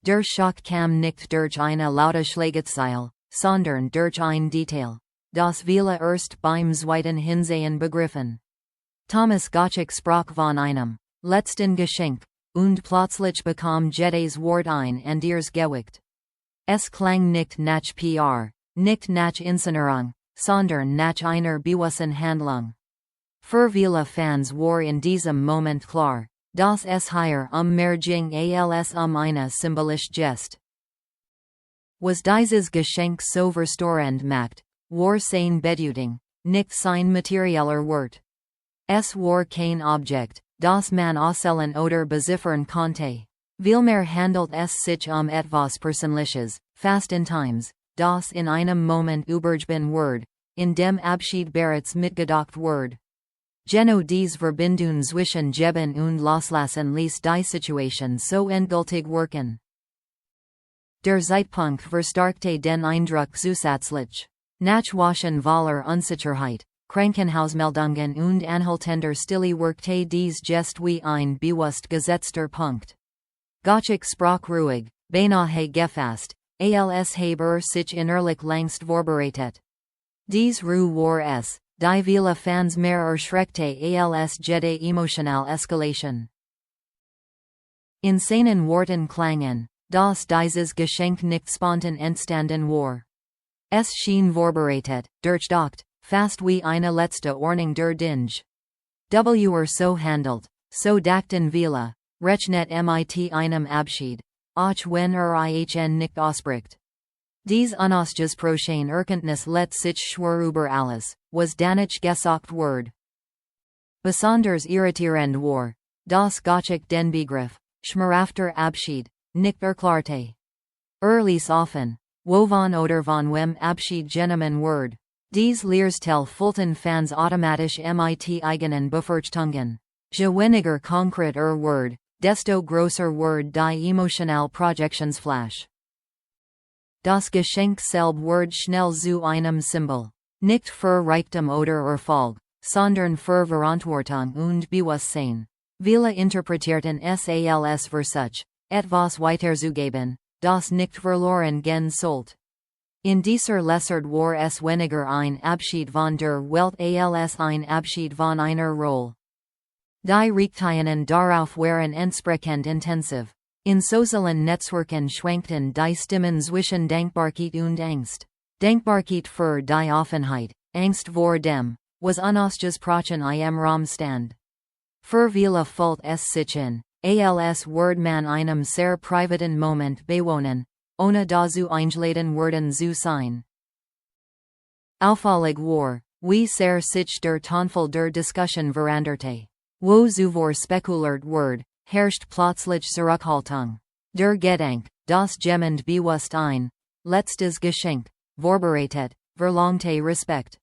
Der Schock kam nicht durch eine laute Schlagzeile, sondern durch ein Detail, das viele erst beim zweiten Hinsehen begriffen. Thomas Gottschalk sprach von einem letzten Geschenk, und plötzlich bekam jedes Wort ein anderes Gewicht. Es klang nicht nach PR, nicht nach Inszenierung, sondern nach einer bewussten Handlung. Für viele Fans war in diesem Moment klar, dass es hier mehr ging als eine symbolische Geste. Was dieses Geschenk so verstörend macht, war seine Bedeutung, nicht sein materieller Wert. Es war kein Objekt, das man auswählen oder beziffern konnte. Vielmehr handelt es sich etwas Persönliches, fast Intimes, das in einem Moment übergeben wird, in dem Abschied bereits mitgedacht wird. Genau diese Verbindung zwischen Geben und Loslassen ließ die Situation so endgültig wirken. Der Zeitpunkt verstärkte den Eindruck zusätzlich. Nach Wochen voller Unsicherheit, Krankenhausmeldungen und anhaltender Stille wirkte dies Geste wie ein bewusst gesetzter Punkt. Gottschalk sprach ruhig, beinahe gefasst, als habe sich innerlich längst vorbereitet. Dies Ruhe war es, die viele Fans mehr erschreckte als jede emotionale Eskalation. In seinen Worten klangen, dass dieses Geschenk nicht spontan entstanden war. Es schien vorbereitet, durchdacht, fast wie eine letzte Ordnung der Dinge. So handelt, so dachten viele, rechnet mit einem Abschied, auch wenn ihn nicht ausspricht. Dies unausgesprochene Erkenntnis lässt sich schwer über alles, was danach gesagt wird. Besonders irritierend war, dass Gottschalk den Begriff, schmerzhafter Abschied, nicht erklärte. Ließ offen, wovon oder von wem Abschied genommen wird. Dies Leerstel füllten Fans automatisch mit eigenen Befürchtungen. Je weniger konkret wird, desto größer wird die emotional Projektionsflash. Das Geschenk selbst wird schnell zu einem Symbol. Nicht für Reichtum oder Erfolg, sondern für Verantwortung und Bewusstsein. Viele interpretierten es als Versuch, etwas weiterzugeben, das nicht verloren gehen sollte. In dieser Lesart war es weniger ein Abschied von der Welt als ein Abschied von einer Rolle. Die Reaktionen darauf waren entsprechend intensiv. In sozialen Netzwerken schwankten die Stimmen zwischen Dankbarkeit und Angst. Dankbarkeit für die Offenheit, Angst vor dem, was unausgesprochen im Raum stand. Für viele fällt es sich in, als wird man einem sehr privaten Moment bewohnen, ohne dazu eingeladen worden zu sein. Auffällig war, wie sehr sich der Tonfall der Diskussion veränderte. Wo zuvor spekuliert wird, herrscht plötzlich Zurückhaltung. Der Gedanke, das jemand bewusst ein letztes Geschenk vorbereitet, verlangte Respekt.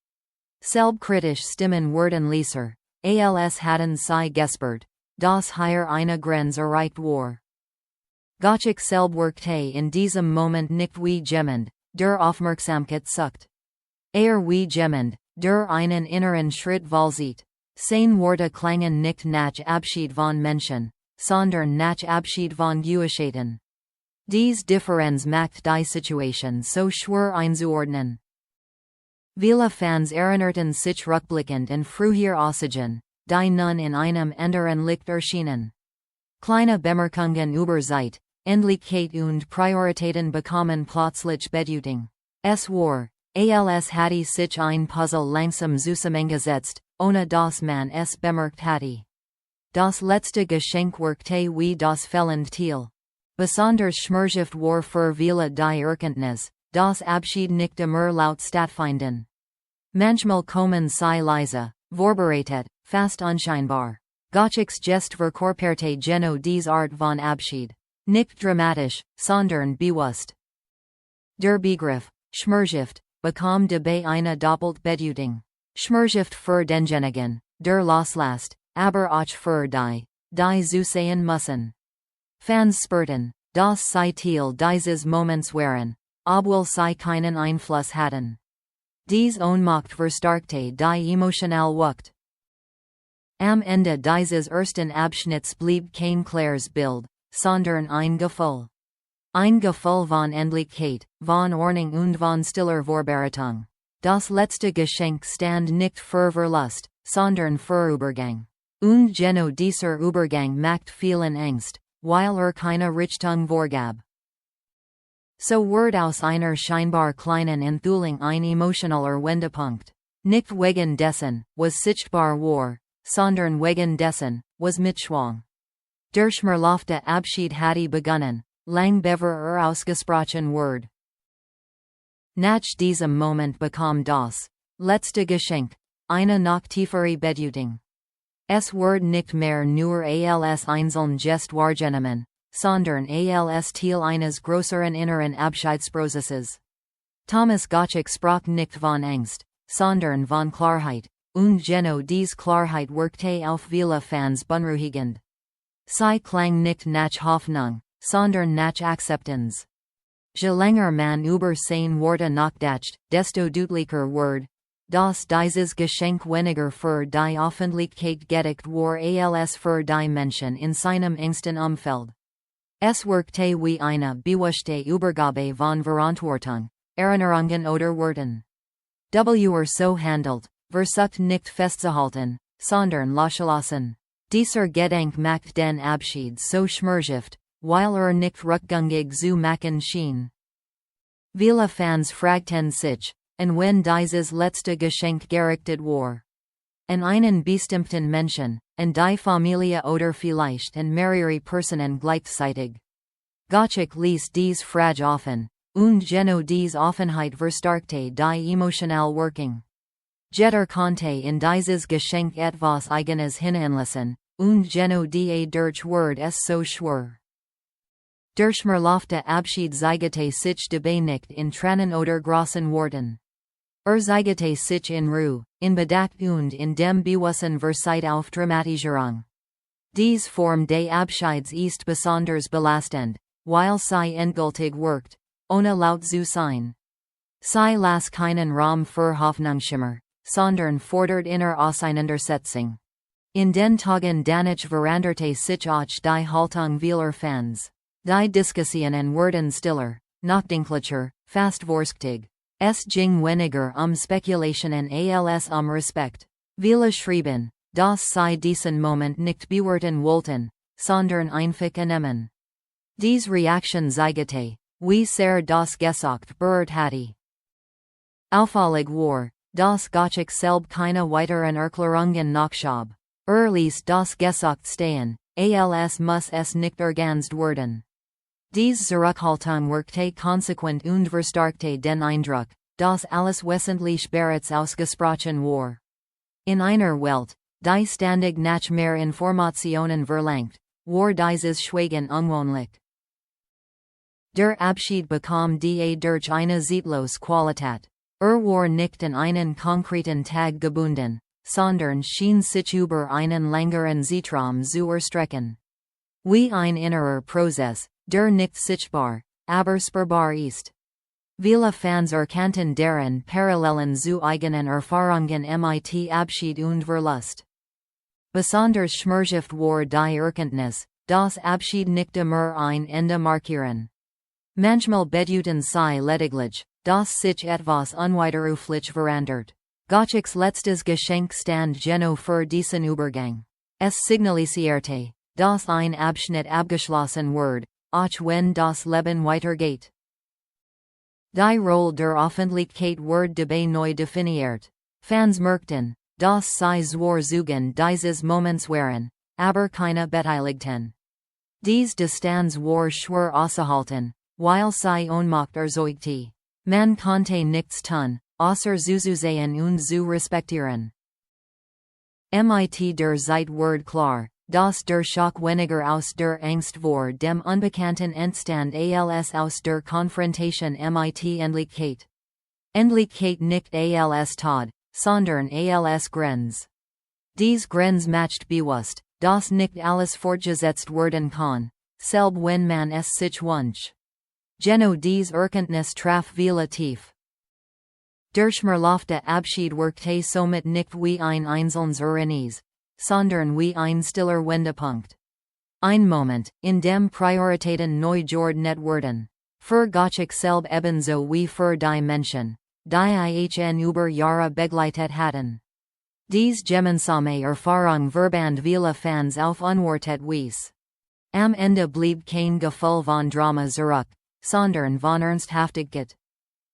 Selbstkritisch Stimmen wurden leiser, als hatten sie gespürt, dass hier eine Grenze erreicht war. Gottschalk selbst wirkte in diesem Moment nicht wie jemand, der Aufmerksamkeit sucht. Wie jemand, der einen inneren Schritt vollzieht. Seine Worte klangen nicht nach Abschied von Menschen, sondern nach Abschied von Gewohnheiten. Dies Differenz macht die Situation so schwer einzuordnen. Viele Fans erinnerten sich rückblickend an frühere Aussagen, die nun in einem anderen Licht erschienen. Kleine Bemerkungen über Zeit, Endlichkeit und Prioritäten bekamen plötzlich Bedeutung. Es war, als hatte sich ein Puzzle langsam zusammengesetzt, ohne dass man es bemerkt hatte. Das letzte Geschenk wirkte wie das fehlende Teil. Besonders schmerzhaft war für viele die Erkenntnis, dass Abschied nicht immer laut stattfinden. Manchmal kommen sie leise, vorbereitet, fast unscheinbar. Gottschalks Geste verkörperte genau diese Art von Abschied. Nicht dramatisch, sondern bewusst. Der Begriff, schmerzhaft, bekam dabei eine doppelte Bedeutung. Schmerzhaft für denjenigen, der loslässt, aber auch für die zusehen müssen. Fans spürten, dass sie Teil dieses Moments waren, obwohl sie keinen Einfluss hatten. Dies Ohnmacht verstärkte die emotionale Wucht. Am Ende dieses ersten Abschnitts blieb kein klares Bild, sondern ein Gefühl. Ein Gefühl von Endlichkeit, von Ordnung und von stiller Vorbereitung. Das letzte Geschenk stand nicht für Verlust, sondern für Übergang. Und genau dieser Übergang macht vielen Angst, weil keine Richtung vorgab. So wird aus einer scheinbar kleinen Enthüllung ein emotionaler Wendepunkt. Nicht wegen dessen, was sichtbar war, sondern wegen dessen, was mitschwang. Der schmerzhafte Abschied hatte begonnen, lang bevor ausgesprochen wurde. Nach diesem Moment bekam das letzte Geschenk eine noch tiefere Bedeutung. Es wird nicht mehr nur als einzeln Gest wahrgenommen, sondern als Teil eines größeren inneren Abschiedsprozesses. Thomas Gottschalk sprach nicht von Angst, sondern von Klarheit, und genau diese Klarheit wirkte auf viele Fans beunruhigend. Sie klang nicht nach Hoffnung, sondern nach Akzeptanz. Je länger man über seine Worte nachdacht, desto deutlicher wird, dass dieses Geschenk weniger für die Öffentlichkeit gedacht war als für die Menschen in seinem engsten Umfeld. Es wirkte wie eine bewusste Übergabe von Verantwortung, Erinnerungen oder Worten. So handelt, versucht nicht festzuhalten, sondern loszulassen. Dieser Gedanke macht den Abschied so schmerzhaft, weil nicht rückgängig zu machen schien. Viele Fans fragten sich, und wenn dieses letzte Geschenk gerichtet war. An einen bestimmten Menschen, an die Familie oder vielleicht an mehrere Personen gleichzeitig. Gottschalk ließ diese Frage offen, und genau diese Offenheit verstärkte die emotional Wirkung. Jeder konnte in dieses Geschenk etwas Eigenes hineinlassen, und genau die durch Word es so schwer. Der schmerzhafte Abschied zeigte sich dabei nicht in Tränen oder großen Worten. Zeigte sich in Ruhe, in Bedacht und in dem Bewusstsein Verzicht auf Dramatisierung. Diese Form des Abschieds ist besonders belastend, weil sie endgültig wirkt, ohne laut zu sein. Sie lässt keinen Raum für Hoffnungsschimmer, sondern fordert innere Auseinandersetzung. In den Tagen danach veränderte sich auch die Haltung vieler Fans. Die Diskussionen wurden stiller, nachdenklicher, fast vorsichtig. Es ging weniger Spekulationen als Respekt. Viele schrieben, dass sie diesen Moment nicht bewerten wollten, sondern einfach annehmen. Diese Reaktion zeigte, wie sehr das gesagt wird hatte. Auffällig war, dass Gottschalk selbst keine weiteren Erklärungen nachschob. Ließ das gesagt stehen, als muss es nicht ergänzt werden. Diese Zurückhaltung wirkte konsequent und verstärkte den Eindruck, dass alles wesentlich bereits ausgesprochen war. In einer Welt, die ständig nach mehr Informationen verlangt, war dieses Schweigen unwohnlich. Der Abschied bekam die durch eine zeitlose Qualität. War nicht an einen konkreten Tag gebunden, sondern schien sich über einen längeren Zeitraum zu erstrecken. Wie ein innerer Prozess, der nicht sichtbar, aber spürbar ist. Viele Fans erkannten darin Parallelen zu eigenen Erfahrungen mit Abschied und Verlust. Besonders schmerzhaft war die Erkenntnis, dass Abschied nicht immer ein Ende markieren. Manchmal bedeuten sie lediglich, dass sich etwas unwiderruflich verändert. Gottschalks letztes Geschenk stand genau für diesen Übergang. Es signalisierte, dass ein Abschnitt abgeschlossen wird, auch wenn das Leben weitergeht. Die Rolle der Öffentlichkeit wird dabei neu definiert. Fans merkten, dass sie zwar Zeugen dieses Moments waren, aber keine Beteiligten. Diese Distanz war schwer auszuhalten, weil sie Ohnmacht erzeugte. Man konnte nichts tun, außer zuzusehen und zu respektieren. Der Zeit wird klar, dass der Schock weniger aus der Angst vor dem Unbekannten entstand als aus der Konfrontation mit Endlichkeit. Endlichkeit nicht als Tod, sondern als Grenz. Dies Grenz macht bewusst, dass nicht alles fortgesetzt werden kann, selbst wenn man es sich wünscht. Genau dies Erkenntnis traf viele tief. Der schmerzhafte Abschied wirkte somit nicht wie ein einzelnes Ereignis, sondern wie ein stiller Wendepunkt. Ein Moment, in dem Prioritäten neu geordnet werden. Für Gottschalk selb ebenso wie für die Menschen, die ihn über Jahre begleitet hatten. Diese gemeinsame Erfahrung verband viele Fans auf unerwartet Weise. Am Ende blieb kein Gefühl von Drama zurück, sondern von Ernsthaftigkeit.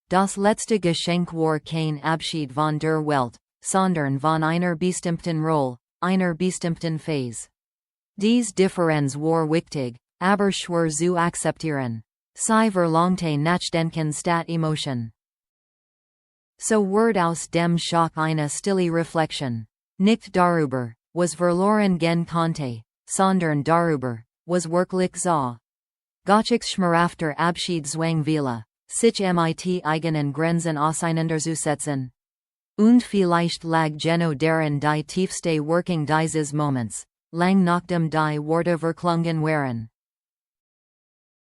Das letzte Geschenk war kein Abschied von der Welt, sondern von einer bestimmten Rolle, einer bestimmten Phase. Diese Differenz war wichtig, aber schwer zu akzeptieren. Sie verlangte Nachdenken statt Emotion. So wird aus dem Schock eine stille Reflexion. Nicht darüber, was verloren gehen konnte, sondern darüber, was wirklich so. Gottschalks schmerzhafter Abschied zwang viele, sich mit eigenen Grenzen auseinanderzusetzen. Und vielleicht lag Geno darin die tiefste Wirkung dieses Moments, lang nachdem die Worte verklungen waren.